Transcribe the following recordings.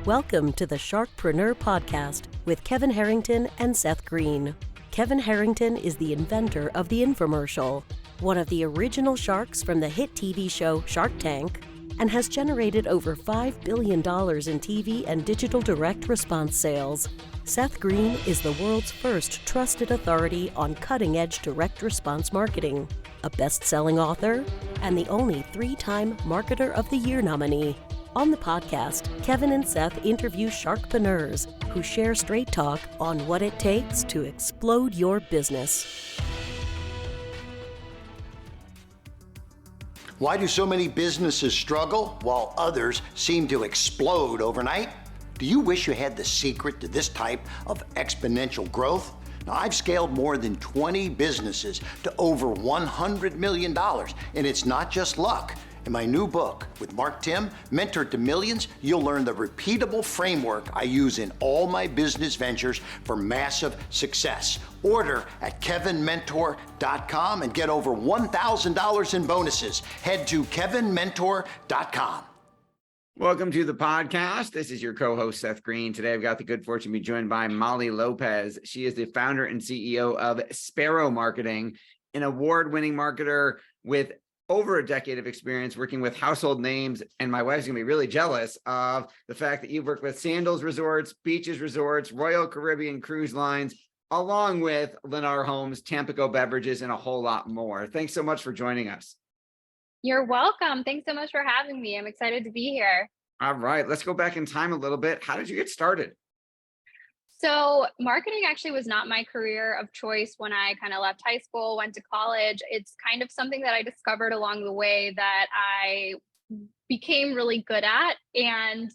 Welcome to the Sharkpreneur podcast with Kevin Harrington and Seth Greene. Kevin Harrington is the inventor of the infomercial, one of the original sharks from the hit TV show Shark Tank, and has generated over $5 billion in TV and digital direct response sales. Seth Greene is the world's first trusted authority on cutting-edge direct response marketing, a best-selling author, and the only 3-time Marketer of the Year nominee. On the podcast, Kevin and Seth interview Sharkpreneurs who share straight talk on what it takes to explode your business. Why do so many businesses struggle while others seem to explode overnight? Do you wish you had the secret to this type of exponential growth? Now, I've scaled more than 20 businesses to over $100 million, and it's not just luck. In my new book with Mark Tim, Mentor to Millions, you'll learn the repeatable framework I use in all my business ventures for massive success. Order at kevinmentor.com and get over $1,000 in bonuses. Head to kevinmentor.com. Welcome to the podcast. This is your co-host, Seth Greene. Today, I've got the good fortune to be joined by Molly Lopez. She is the founder and CEO of Sparo Marketing, an award-winning marketer with over a decade of experience working with household names. And my wife's gonna be really jealous of the fact that you've worked with Sandals Resorts, Beaches Resorts, Royal Caribbean Cruise Lines, along with Lennar Homes, Tampico Beverages, and a whole lot more. Thanks so much for joining us. You're welcome. Thanks so much for having me. I'm excited to be here. All right, let's go back in time a little bit. How did you get started? So marketing actually was not my career of choice when I kind of left high school, went to college. It's kind of something that I discovered along the way that I became really good at and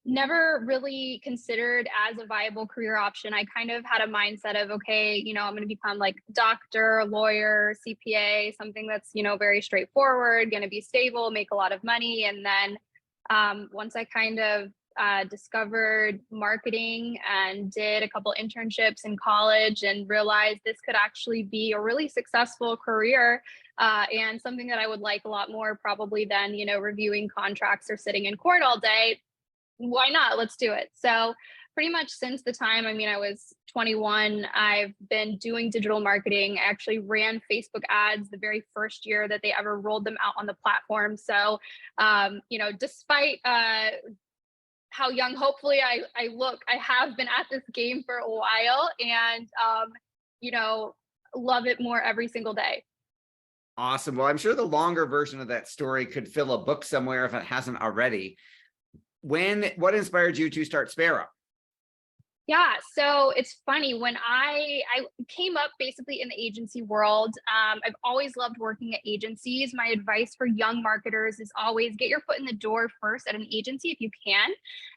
never really considered as a viable career option. I kind of had a mindset of, okay, I'm going to become like doctor, lawyer, CPA, something that's, very straightforward, going to be stable, make a lot of money. And then once I kind of discovered marketing and did a couple internships in college and realized this could actually be a really successful career and something that I would like a lot more probably than, reviewing contracts or sitting in court all day. Why not? Let's do it. So pretty much since the time, I was 21, I've been doing digital marketing. I actually ran Facebook ads the very first year that they ever rolled them out on the platform. So, despite how young hopefully I look, I have been at this game for a while and, love it more every single day. Awesome. Well, I'm sure the longer version of that story could fill a book somewhere if it hasn't already. What inspired you to start Sparo? Yeah, so it's funny when I came up basically in the agency world. I've always loved working at agencies. My advice for young marketers is always get your foot in the door first at an agency if you can,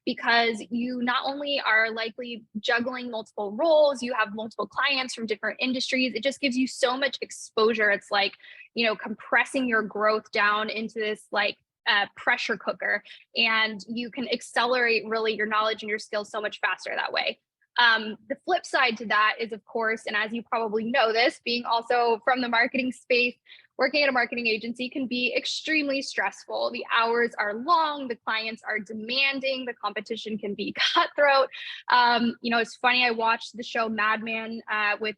because you not only are likely juggling multiple roles, you have multiple clients from different industries. It just gives you so much exposure. It's like, compressing your growth down into this pressure cooker, and you can accelerate really your knowledge and your skills so much faster that way. The flip side to that is, of course, and as you probably know this, being also from the marketing space, working at a marketing agency can be extremely stressful. The hours are long, the clients are demanding, the competition can be cutthroat. It's funny, I watched the show Mad Men with,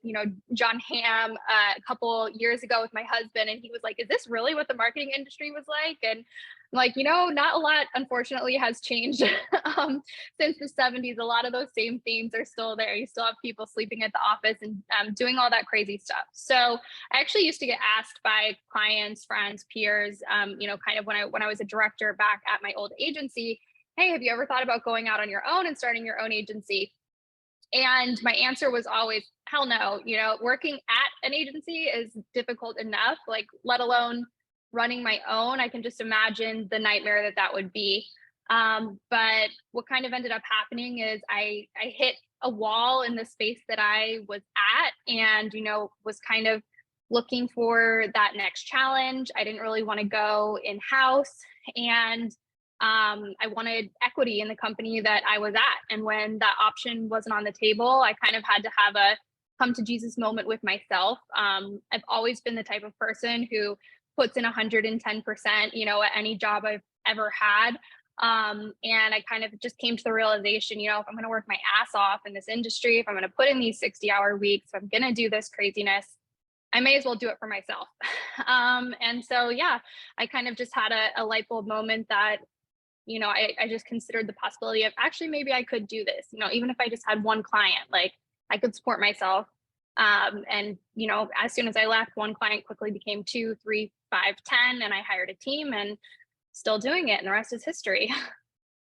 John Hamm a couple years ago with my husband, and he was like, is this really what the marketing industry was like? And I'm like, not a lot, unfortunately, has changed since the 70s. A lot of those same themes are still there. You still have people sleeping at the office and doing all that crazy stuff. So I actually used to get asked by clients, friends, peers, kind of when I was a director back at my old agency, hey, have you ever thought about going out on your own and starting your own agency? And my answer was always, hell no. Working at an agency is difficult enough, let alone running my own. I can just imagine the nightmare that would be. But what kind of ended up happening is I hit a wall in the space that I was at and, was kind of looking for that next challenge. I didn't really want to go in-house, and I wanted equity in the company that I was at. And when that option wasn't on the table, I kind of had to have a come to Jesus moment with myself. I've always been the type of person who puts in 110%, at any job I've ever had. And I kind of just came to the realization, if I'm going to work my ass off in this industry, if I'm going to put in these 60-hour weeks, if I'm going to do this craziness, I may as well do it for myself. And so, yeah, I kind of just had a light bulb moment that, I just considered the possibility of actually, maybe I could do this, even if I just had one client, like I could support myself. And, as soon as I left, one client quickly became 2, 3, 5, 10, and I hired a team and still doing it. And the rest is history.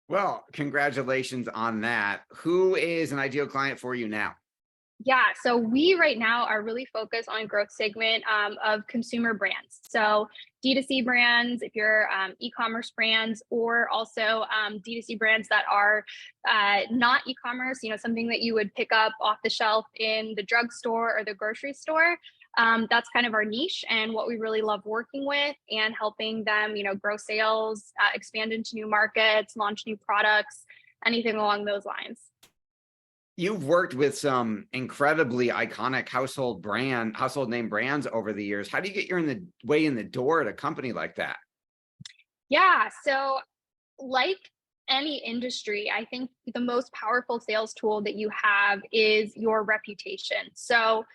Well, congratulations on that. Who is an ideal client for you now? Yeah, so we right now are really focused on growth segment of consumer brands. So D2C brands, if you're e-commerce brands, or also D2C brands that are not e-commerce, something that you would pick up off the shelf in the drugstore or the grocery store. That's kind of our niche and what we really love working with and helping them, grow sales, expand into new markets, launch new products, anything along those lines. You've worked with some incredibly iconic household name brands over the years. How do you get your way in the door at a company like that? Yeah, so like any industry, I think the most powerful sales tool that you have is your reputation. So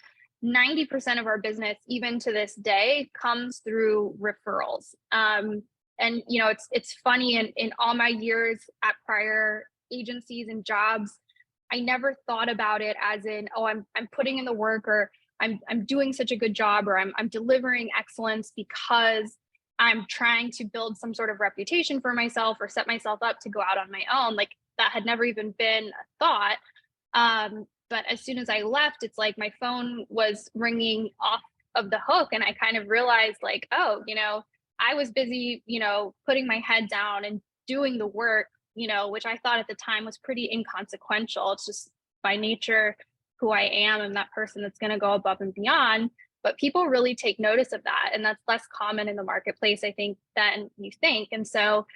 90% of our business, even to this day, comes through referrals. And it's funny, in all my years at prior agencies and jobs, I never thought about it as in, oh, I'm putting in the work, or I'm doing such a good job, or I'm delivering excellence because I'm trying to build some sort of reputation for myself or set myself up to go out on my own. Like, that had never even been a thought. But as soon as I left, it's like my phone was ringing off of the hook, and I kind of realized, like, oh, I was busy, putting my head down and doing the work, which I thought at the time was pretty inconsequential. It's just by nature who I am. I'm that person that's going to go above and beyond. But people really take notice of that. And that's less common in the marketplace, I think, than you think. And so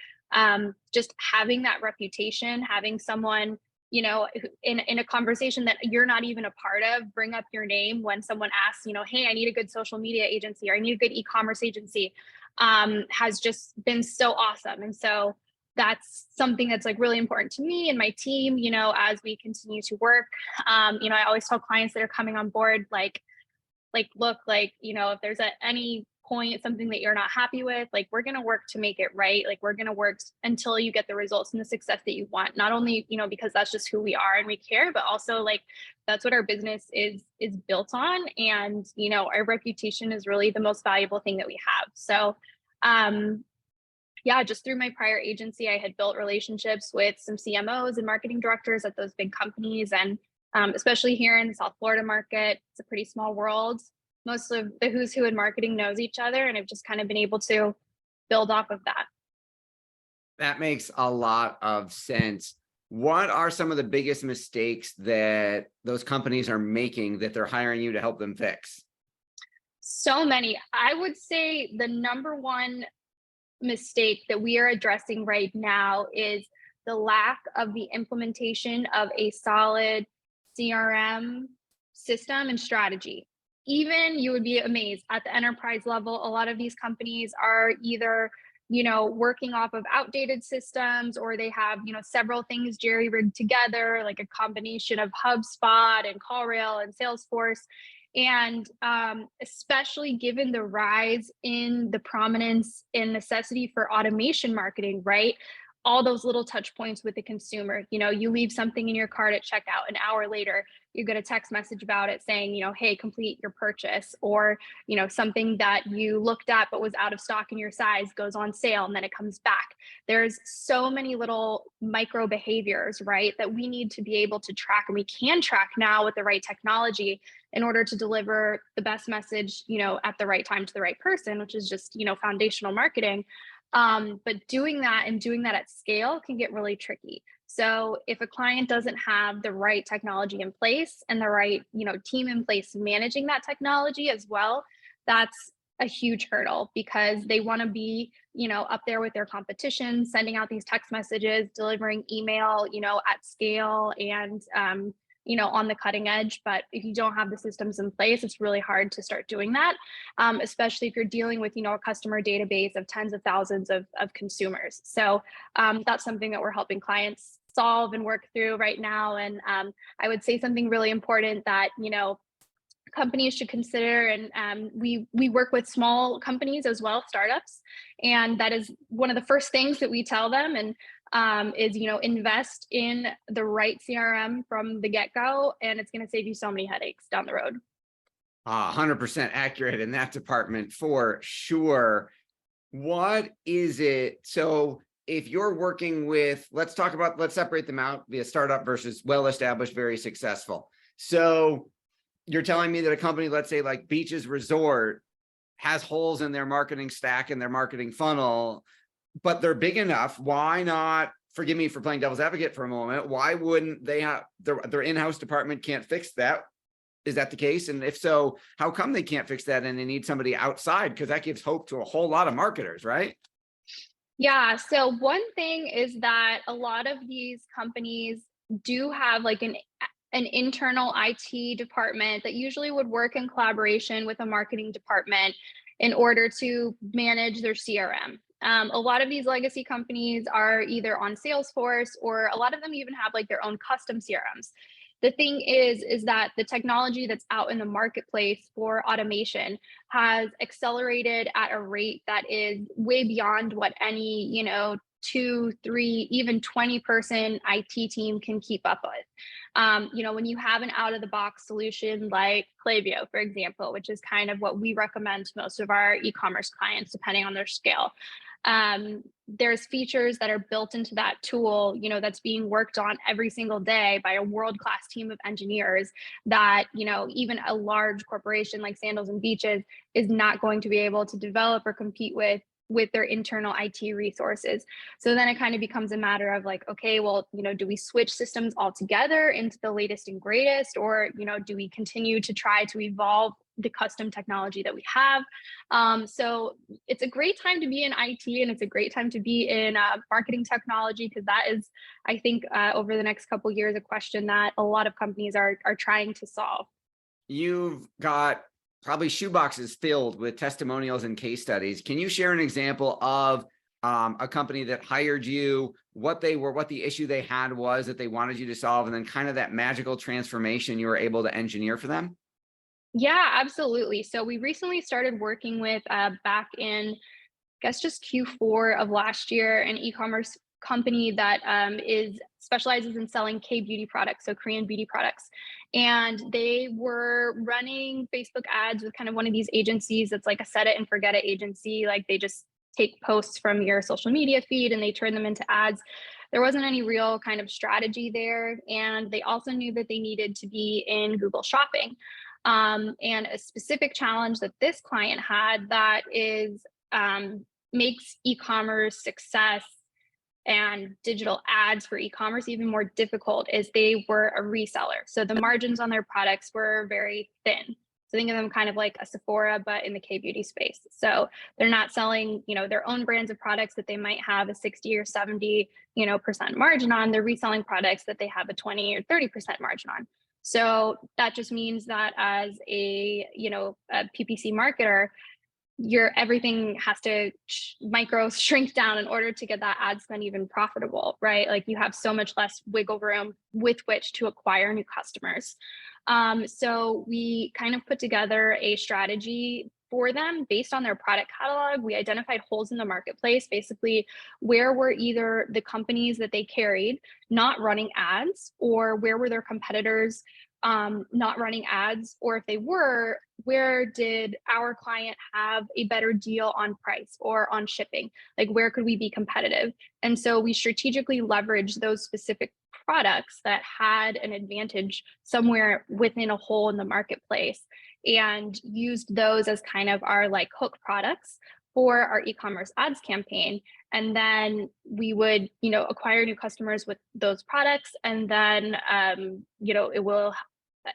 just having that reputation, having someone, in a conversation that you're not even a part of, bring up your name when someone asks, hey, I need a good social media agency, or I need a good e-commerce agency, has just been so awesome. And so that's something that's like really important to me and my team, as we continue to work. I always tell clients that are coming on board, look, if there's at any point something that you're not happy with, like, we're going to work to make it right. Like, we're going to work until you get the results and the success that you want, not only, because that's just who we are and we care, but also, like, that's what our business is built on. And, our reputation is really the most valuable thing that we have. So, yeah, just through my prior agency, I had built relationships with some CMOs and marketing directors at those big companies. And especially here in the South Florida market, it's a pretty small world. Most of the who's who in marketing knows each other, and I've just kind of been able to build off of that. That makes a lot of sense. What are some of the biggest mistakes that those companies are making that they're hiring you to help them fix? So many. I would say the number one mistake that we are addressing right now is the lack of the implementation of a solid CRM system and strategy. Even, you would be amazed, at the enterprise level, a lot of these companies are either, working off of outdated systems, or they have, several things jerry-rigged together, like a combination of HubSpot and CallRail and Salesforce. And especially given the rise in the prominence and necessity for automation marketing, right? All those little touch points with the consumer. You leave something in your cart at checkout, an hour later, you get a text message about it saying, hey, complete your purchase. Or, something that you looked at but was out of stock in your size goes on sale, and then it comes back. There's so many little micro behaviors, right, that we need to be able to track, and we can track now with the right technology in order to deliver the best message, at the right time to the right person, which is just, foundational marketing. But doing that at scale can get really tricky. So if a client doesn't have the right technology in place and the right, team in place managing that technology as well, that's a huge hurdle, because they want to be, up there with their competition, sending out these text messages, delivering email, at scale, and, on the cutting edge. But if you don't have the systems in place, it's really hard to start doing that, especially if you're dealing with, a customer database of tens of thousands of consumers. So that's something that we're helping clients solve and work through right now. And I would say something really important that, companies should consider, and we work with small companies as well, startups, and that is one of the first things that we tell them, and is invest in the right CRM from the get-go, and it's going to save you so many headaches down the road. 100% accurate in that department for sure. What is it? So if you're working with, let's separate them out via startup versus well-established, very successful. So you're telling me that a company, let's say like Beaches Resort, has holes in their marketing stack and their marketing funnel, but they're big enough. Why not, forgive me for playing devil's advocate for a moment, why wouldn't they have their in-house department can't fix that? Is that the case? And if so, how come they can't fix that and they need somebody outside? Because that gives hope to a whole lot of marketers, right? Yeah. So one thing is that a lot of these companies do have like an internal IT department that usually would work in collaboration with a marketing department in order to manage their CRM. A lot of these legacy companies are either on Salesforce, or a lot of them even have like their own custom CRMs. The thing is that the technology that's out in the marketplace for automation has accelerated at a rate that is way beyond what any, 2, 3, even 20-person IT team can keep up with. When you have an out-of-the-box solution like Klaviyo, for example, which is kind of what we recommend to most of our e-commerce clients, depending on their scale, there's features that are built into that tool, that's being worked on every single day by a world-class team of engineers that, even a large corporation like Sandals and Beaches is not going to be able to develop or compete with their internal IT resources. So then it kind of becomes a matter of like, okay, well, do we switch systems altogether into the latest and greatest, or, do we continue to try to evolve the custom technology that we have? So it's a great time to be in IT, and it's a great time to be in marketing technology, because that is, I think, over the next couple of years, a question that a lot of companies are trying to solve. You've got probably shoeboxes filled with testimonials and case studies. Can you share an example of a company that hired you, what the issue they had was that they wanted you to solve, and then kind of that magical transformation you were able to engineer for them? Yeah, absolutely. So we recently started working with back in, I guess, just Q4 of last year, an e-commerce company that specializes in selling K-beauty products, so Korean beauty products. And they were running Facebook ads with kind of one of these agencies that's like a set it and forget it agency. Like they just take posts from your social media feed and they turn them into ads. There wasn't any real kind of strategy there. And they also knew that they needed to be in Google Shopping. And a specific challenge that this client had that is makes e-commerce success and digital ads for e-commerce even more difficult is they were a reseller. So the margins on their products were very thin. So think of them kind of like a Sephora, but in the K-beauty space. So they're not selling, their own brands of products that they might have a 60 or 70, % margin on. They're reselling products that they have a 20 or 30% margin on. So that just means that as a PPC marketer, everything has to micro shrink down in order to get that ad spend even profitable, right? Like you have so much less wiggle room with which to acquire new customers. So we kind of put together a strategy for them based on their product catalog. We identified holes in the marketplace, basically where were either the companies that they carried not running ads, or where were their competitors not running ads, or if they were, where did our client have a better deal on price or on shipping? Like where could we be competitive? And so we strategically leveraged those specific products that had an advantage somewhere within a hole in the marketplace and used those as kind of our like hook products for our e-commerce ads campaign. And then we would, acquire new customers with those products. And then, it will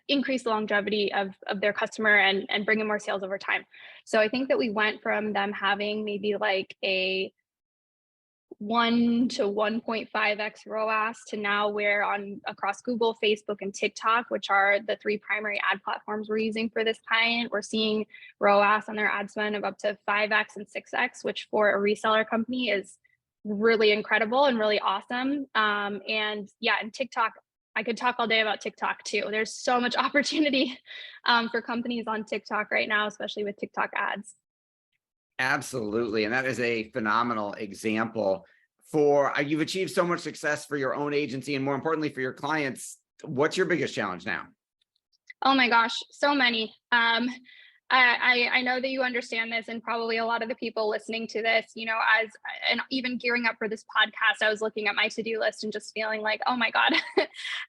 increase the longevity of their customer and bring in more sales over time. So I think that we went from them having maybe like a 1 to 1.5x ROAS to now we're on across Google, Facebook, and TikTok, which are the 3 primary ad platforms we're using for this client. We're seeing ROAS on their ad spend of up to 5x and 6x, which for a reseller company is really incredible and really awesome. And TikTok, I could talk all day about TikTok too. There's so much opportunity for companies on TikTok right now, especially with TikTok ads. Absolutely. And that is a phenomenal example for you've achieved so much success for your own agency and more importantly for your clients. What's your biggest challenge now? Oh my gosh, so many. I know that you understand this, and probably a lot of the people listening to this, and even gearing up for this podcast, I was looking at my to-do list and just feeling like, oh my God,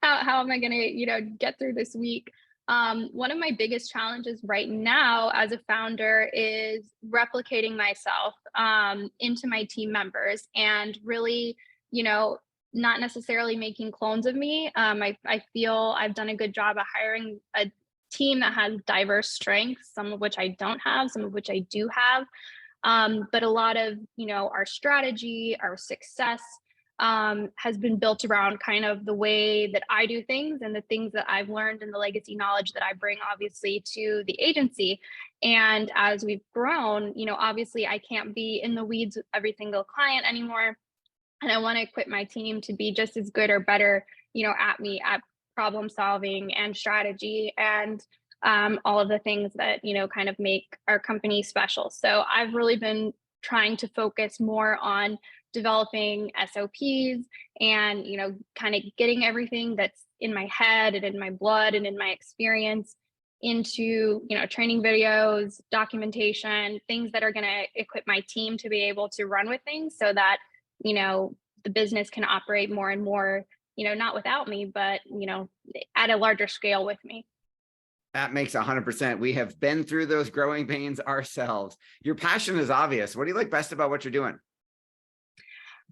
how am I going to, get through this week? One of my biggest challenges right now as a founder is replicating myself into my team members and really, not necessarily making clones of me. I feel I've done a good job of hiring a team that has diverse strengths, some of which I don't have, some of which I do have. But a lot of, our strategy, our success has been built around kind of the way that I do things and the things that I've learned and the legacy knowledge that I bring obviously to the agency. And as we've grown, obviously I can't be in the weeds with every single client anymore. And I want to equip my team to be just as good or better, at problem solving and strategy and all of the things that, kind of make our company special. So I've really been trying to focus more on developing SOPs and, kind of getting everything that's in my head and in my blood and in my experience into, training videos, documentation, things that are going to equip my team to be able to run with things so that, the business can operate more and more, not without me, but, at a larger scale with me. That makes 100%. We have been through those growing pains ourselves. Your passion is obvious. What do you like best about what you're doing?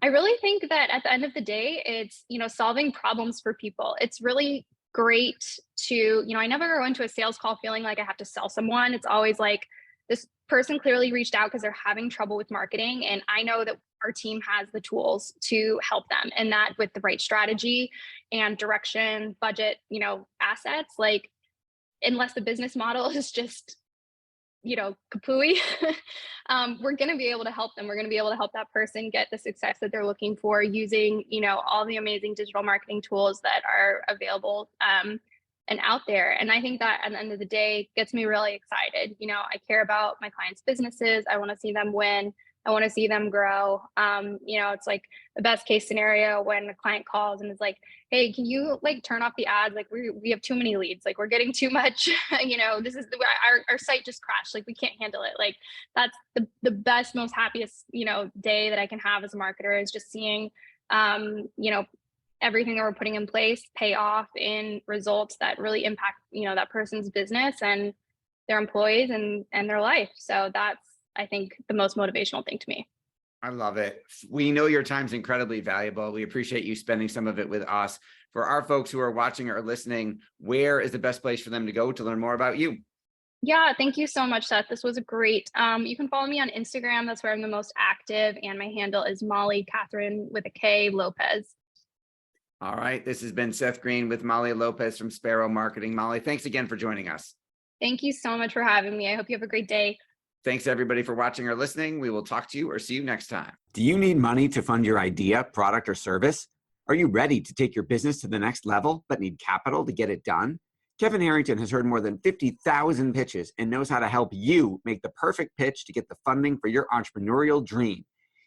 I really think that at the end of the day, it's, solving problems for people. It's really great to, I never go into a sales call feeling like I have to sell someone. It's always like, this person clearly reached out because they're having trouble with marketing. And I know that our team has the tools to help them, and that with the right strategy and direction, budget, assets, like, unless the business model is just, kapooey, we're going to be able to help them. We're going to be able to help that person get the success that they're looking for using, all the amazing digital marketing tools that are available and out there. And I think that at the end of the day gets me really excited. I care about my clients' businesses. I want to see them win. I want to see them grow. It's like the best case scenario when a client calls and is like, hey, can you turn off the ads? Like we have too many leads. Like we're getting too much, this is our site just crashed. Like we can't handle it. Like that's the best, most happiest, day that I can have as a marketer is just seeing, everything that we're putting in place pay off in results that really impact, that person's business and their employees and their life. So that's, I think, the most motivational thing to me. I love it. We know your time's incredibly valuable. We appreciate you spending some of it with us. For our folks who are watching or listening, where is the best place for them to go to learn more about you? Yeah, thank you so much, Seth. This was great. You can follow me on Instagram. That's where I'm the most active. And my handle is Molly Catherine with a K Lopez. All right. This has been Seth Greene with Molly Lopez from Sparo Marketing. Molly, thanks again for joining us. Thank you so much for having me. I hope you have a great day. Thanks everybody for watching or listening. We will talk to you or see you next time. Do you need money to fund your idea, product, or service? Are you ready to take your business to the next level, but need capital to get it done? Kevin Harrington has heard more than 50,000 pitches and knows how to help you make the perfect pitch to get the funding for your entrepreneurial dream.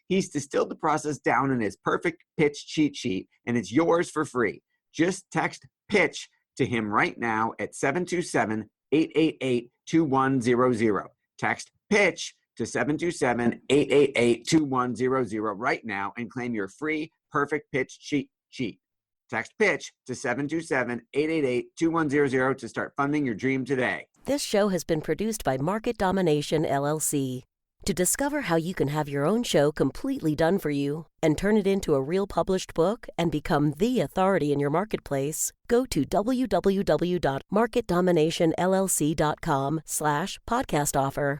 He's distilled the process down in his perfect pitch cheat sheet, and it's yours for free. Just text PITCH to him right now at 727-888-2100. Text PITCH to 727-888-2100 right now and claim your free perfect pitch cheat sheet. Text PITCH to 727-888-2100 to start funding your dream today. This show has been produced by Market Domination, LLC. To discover how you can have your own show completely done for you and turn it into a real published book and become the authority in your marketplace, go to www.marketdominationllc.com/podcast offer.